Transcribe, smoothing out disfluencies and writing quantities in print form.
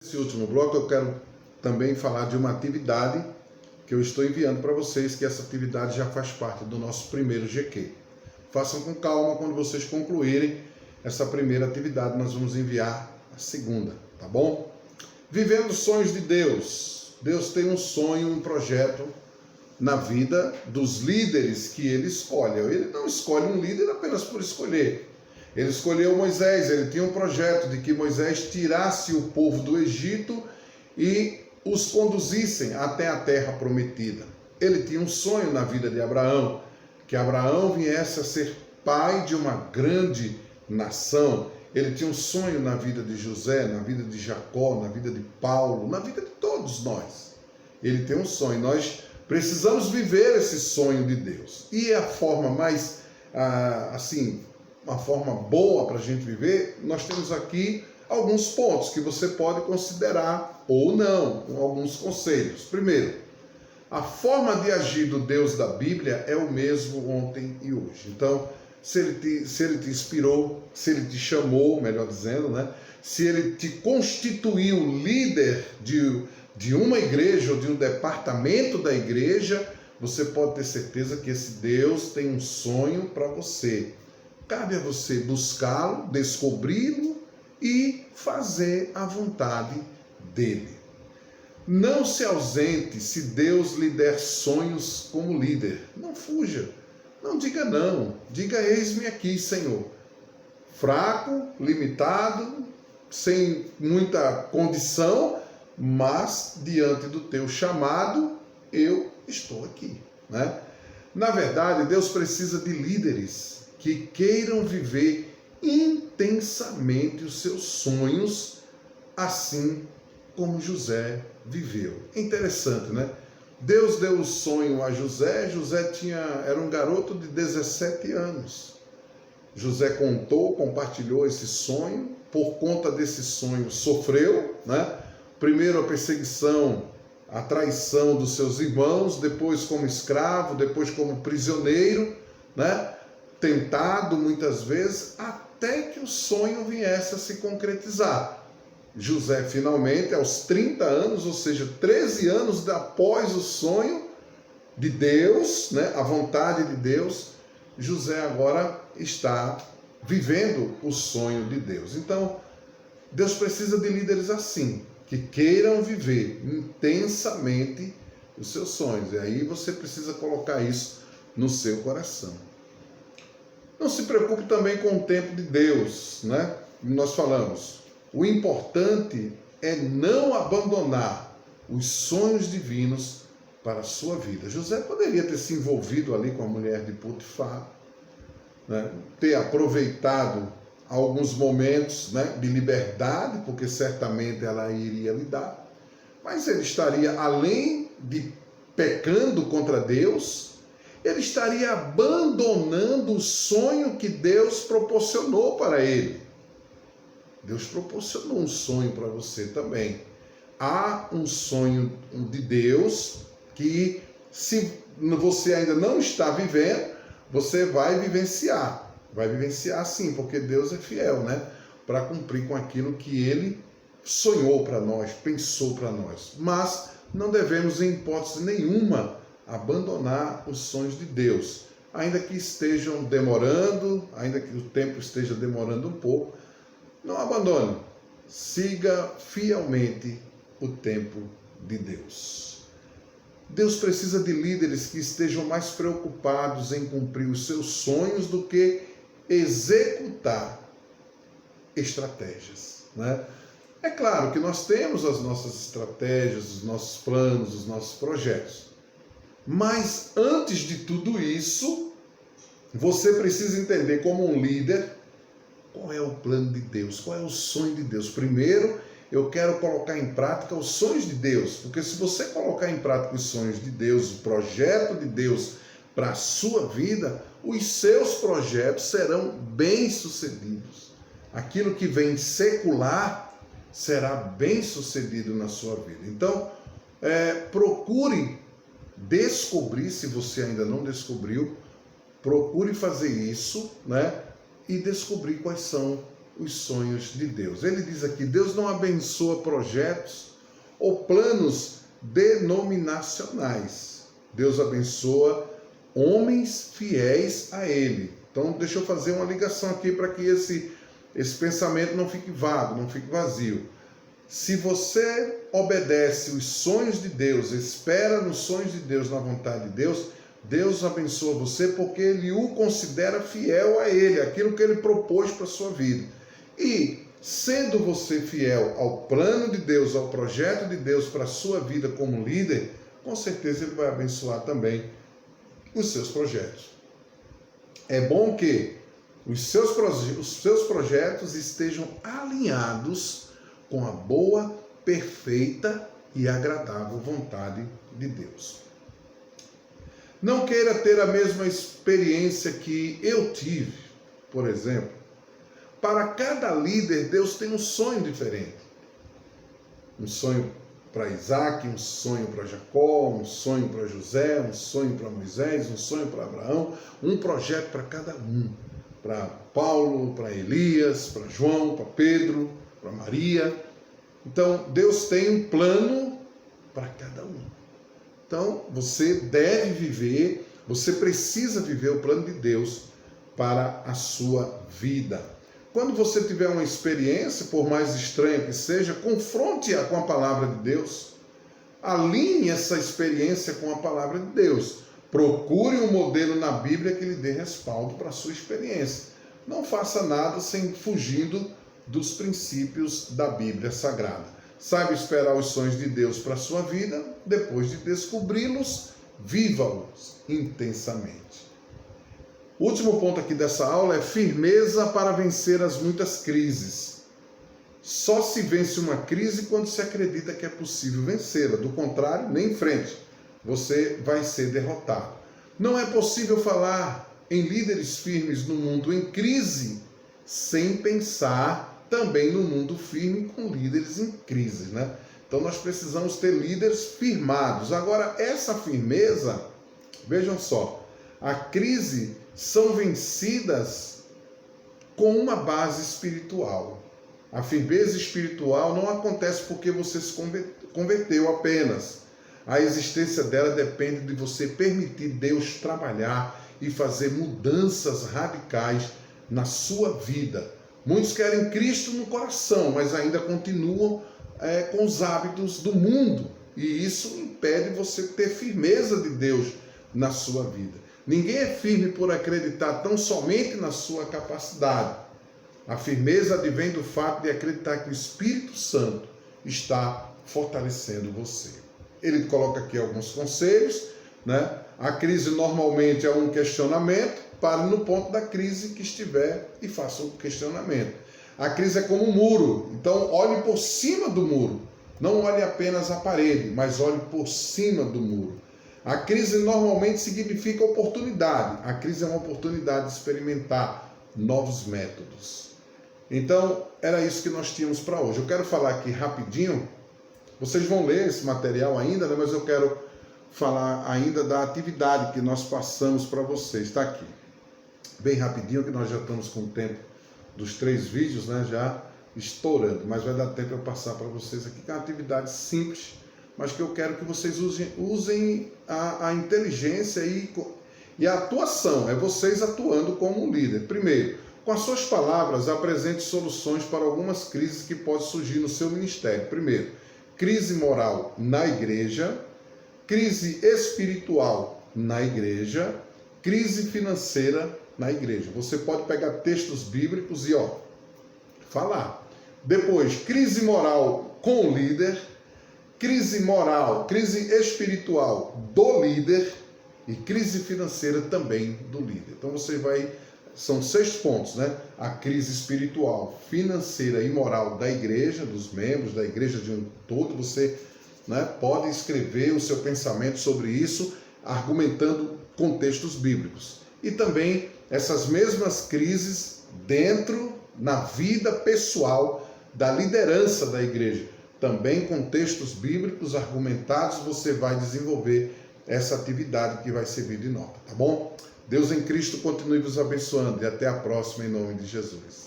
Nesse último bloco eu quero também falar de uma atividade que eu estou enviando para vocês, que essa atividade já faz parte do nosso primeiro GQ. Façam com calma, quando vocês concluírem essa primeira atividade, nós vamos enviar a segunda, tá bom? Vivendo os sonhos de Deus. Deus tem um sonho, um projeto na vida dos líderes que ele escolhe. Ele não escolhe um líder apenas por escolher. Ele escolheu Moisés, ele tinha um projeto de que Moisés tirasse o povo do Egito e os conduzissem até a terra prometida. Ele tinha um sonho na vida de Abraão, que Abraão viesse a ser pai de uma grande nação. Ele tinha um sonho na vida de José, na vida de Jacó, na vida de Paulo, na vida de todos nós. Ele tem um sonho. Nós precisamos viver esse sonho de Deus. E a forma mais, uma forma boa para a gente viver, nós temos aqui alguns pontos que você pode considerar ou não, alguns conselhos. Primeiro, a forma de agir do Deus da Bíblia é o mesmo ontem e hoje. Então, se ele te inspirou, se ele te chamou, melhor dizendo, né? Se ele te constituiu líder de uma igreja ou de um departamento da igreja, você pode ter certeza que esse Deus tem um sonho para você. Cabe a você buscá-lo, descobri-lo e fazer a vontade dele. Não se ausente se Deus lhe der sonhos como líder. Não fuja. Não diga não. Diga: eis-me aqui, Senhor. Fraco, limitado, sem muita condição, mas diante do teu chamado, eu estou aqui, né? Na verdade, Deus precisa de líderes que queiram viver intensamente os seus sonhos, assim como José viveu. Interessante, né? Deus deu o sonho a José. José era um garoto de 17 anos. José compartilhou esse sonho. Por conta desse sonho, sofreu, né? Primeiro a perseguição, a traição dos seus irmãos, depois como escravo, depois como prisioneiro, né? Tentado muitas vezes, até que o sonho viesse a se concretizar. José finalmente, aos 30 anos, ou seja, 13 anos após o sonho de Deus, né? A vontade de Deus, José agora está vivendo o sonho de Deus. Então, Deus precisa de líderes assim, que queiram viver intensamente os seus sonhos. E aí você precisa colocar isso no seu coração. Não se preocupe também com o tempo de Deus, né? Nós falamos, o importante é não abandonar os sonhos divinos para a sua vida. José poderia ter se envolvido ali com a mulher de Potifar, né? Ter aproveitado alguns momentos, né, de liberdade, porque certamente ela iria lhe dar, mas ele estaria, além de pecando contra Deus, ele estaria abandonando o sonho que Deus proporcionou para ele. Deus proporcionou um sonho para você também. Há um sonho de Deus que, se você ainda não está vivendo, você vai vivenciar. Vai vivenciar sim, porque Deus é fiel, né? Para cumprir com aquilo que Ele sonhou para nós, pensou para nós. Mas não devemos, em hipótese nenhuma, abandonar os sonhos de Deus. Ainda que estejam demorando, ainda que o tempo esteja demorando um pouco, não abandone. Siga fielmente o tempo de Deus. Deus precisa de líderes que estejam mais preocupados em cumprir os seus sonhos do que executar estratégias, né? É claro que nós temos as nossas estratégias, os nossos planos, os nossos projetos. Mas antes de tudo isso, você precisa entender como um líder qual é o plano de Deus, qual é o sonho de Deus. Primeiro, eu quero colocar em prática os sonhos de Deus, porque se você colocar em prática os sonhos de Deus, o projeto de Deus para a sua vida, os seus projetos serão bem-sucedidos. Aquilo que vem secular será bem-sucedido na sua vida. Então, procure descobrir, se você ainda não descobriu, procure fazer isso, né? E descobrir quais são os sonhos de Deus. Ele diz aqui, Deus não abençoa projetos ou planos denominacionais. Deus abençoa homens fiéis a Ele. Então, deixa eu fazer uma ligação aqui para que esse pensamento não fique vago, não fique vazio. Se você obedece os sonhos de Deus, espera nos sonhos de Deus, na vontade de Deus, Deus abençoa você porque Ele o considera fiel a Ele, aquilo que Ele propôs para a sua vida. E, sendo você fiel ao plano de Deus, ao projeto de Deus para a sua vida como líder, com certeza Ele vai abençoar também os seus projetos. É bom que os seus projetos estejam alinhados com a boa, perfeita e agradável vontade de Deus. Não queira ter a mesma experiência que eu tive, por exemplo. Para cada líder, Deus tem um sonho diferente. Um sonho para Isaac, um sonho para Jacó, um sonho para José, um sonho para Moisés, um sonho para Abraão, um projeto para cada um. Para Paulo, para Elias, para João, para Pedro, para Maria. Então, Deus tem um plano para cada um. Então, você deve viver, você precisa viver o plano de Deus para a sua vida. Quando você tiver uma experiência, por mais estranha que seja, confronte-a com a palavra de Deus. Alinhe essa experiência com a palavra de Deus. Procure um modelo na Bíblia que lhe dê respaldo para a sua experiência. Não faça nada sem fugindo dos princípios da Bíblia Sagrada. Saiba esperar os sonhos de Deus para a sua vida. Depois de descobri-los, viva-os intensamente. O último ponto aqui dessa aula é firmeza para vencer as muitas crises. Só se vence uma crise quando se acredita que é possível vencê-la. Do contrário, nem em frente. Você vai ser derrotado. Não é possível falar em líderes firmes no mundo em crise sem pensar também no mundo firme com líderes em crise, né? Então nós precisamos ter líderes firmados. Agora, essa firmeza, vejam só, a crise são vencidas com uma base espiritual. A firmeza espiritual não acontece porque você se converteu apenas. A existência dela depende de você permitir Deus trabalhar e fazer mudanças radicais na sua vida. Muitos querem Cristo no coração, mas ainda continuam com os hábitos do mundo. E isso impede você ter firmeza de Deus na sua vida. Ninguém é firme por acreditar tão somente na sua capacidade. A firmeza advém do fato de acreditar que o Espírito Santo está fortalecendo você. Ele coloca aqui alguns conselhos, né? A crise normalmente é um questionamento. Pare no ponto da crise que estiver e faça o questionamento. A crise é como um muro, então olhe por cima do muro. Não olhe apenas a parede, mas olhe por cima do muro. A crise normalmente significa oportunidade. A crise é uma oportunidade de experimentar novos métodos. Então, era isso que nós tínhamos para hoje. Eu quero falar aqui rapidinho. Vocês vão ler esse material ainda, né? Mas eu quero falar ainda da atividade que nós passamos para vocês. Está aqui. Bem rapidinho, que nós já estamos com o tempo dos 3 vídeos, né? Já estourando. Mas vai dar tempo eu passar para vocês aqui, que é uma atividade simples, mas que eu quero que vocês usem a inteligência e a atuação. É vocês atuando como um líder. Primeiro, com as suas palavras, apresente soluções para algumas crises que podem surgir no seu ministério. Primeiro, crise moral na igreja, crise espiritual na igreja, crise financeira na igreja. Você pode pegar textos bíblicos e falar. Depois, crise moral com o líder, crise moral, crise espiritual do líder e crise financeira também do líder. Então são 6 pontos, né? A crise espiritual, financeira e moral da igreja, dos membros da igreja de um todo. Você, né, pode escrever o seu pensamento sobre isso, argumentando com textos bíblicos. E também essas mesmas crises na vida pessoal da liderança da igreja. Também com textos bíblicos argumentados, você vai desenvolver essa atividade que vai servir de nota, tá bom? Deus em Cristo continue vos abençoando e até a próxima em nome de Jesus.